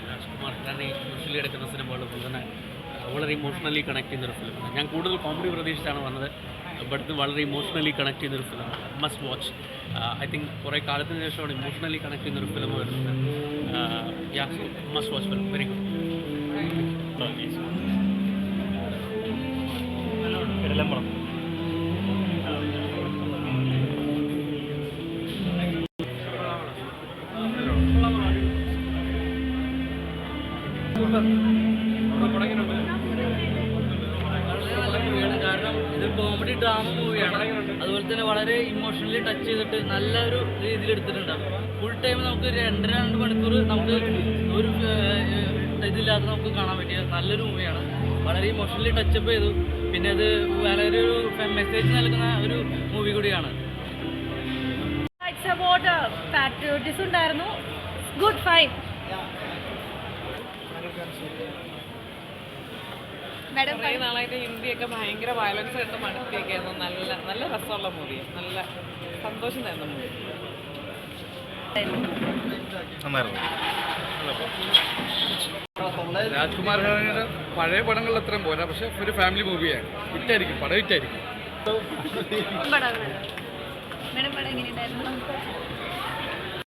രാജ്കുമാർ ഖാനെ യൂഷ്വലി എടുക്കുന്ന സിനിമകൾ പോലെ തന്നെ വളരെ ഇമോഷണലി കണക്ട് ചെയ്യുന്നൊരു ഫിലിമാണ്. ഞാൻ കൂടുതൽ കോമഡി പ്രതീക്ഷിച്ചാണ് വന്നത്, ബട്ട് ഇത് വളരെ ഇമോഷണലി കണക്ട് ചെയ്യുന്നൊരു ഫിലിമാണ്. Must watch. ഐ തിങ്ക് കുറേ കാലത്തിന് ശേഷമാണ് ഇമോഷണലി കണക്ട് ചെയ്യുന്നൊരു ഫിലിം വരുന്നത്. Must watch film, very good. കാരണം ഇത് കോമഡി ഡ്രാമ മൂവിയാണ്. അതുപോലെ തന്നെ വളരെ ഇമോഷണലി ടച്ച് ചെയ്തിട്ട് നല്ലൊരു രീതിയിൽ എടുത്തിട്ടുണ്ട്. ഫുൾ ടൈം നമുക്ക് 2 മണിക്കൂർ നമുക്ക് ഒരു ഇതില്ലാതെ നമുക്ക് കാണാൻ പറ്റിയ നല്ലൊരു മൂവിയാണ്. വളരെ ഇമോഷണലി ടച്ചപ്പ് ചെയ്തു. പിന്നെ അത് വളരെ ഒരു മെസ്സേജ് നൽകുന്ന ഒരു മൂവി കൂടിയാണ്. ഇറ്റ്സ് അബൌട്ട് പാട്രിയോട്ടിസം ഉണ്ടായിരുന്നു. Good fine. മാഡം കുറേ നാളായിട്ട് ഹിന്ദിയൊക്കെ ഭയങ്കര വയലൻസ് കണ്ട് മടുത്തിയൊക്കെയായിരുന്നു. നല്ല രസമുള്ള മൂവി, നല്ല സന്തോഷം തരുന്ന മൂവി. രാജ്കുമാർ ഖാനയുടെ പഴയ പടങ്ങളിൽ അത്രയും പോരാ, പക്ഷെ ഒരു ഫാമിലി മൂവിയാണ്. ഹിറ്റായിരിക്കും, പടം ഹിറ്റായിരിക്കും. പടം എങ്ങനെയുണ്ടായിരുന്നു?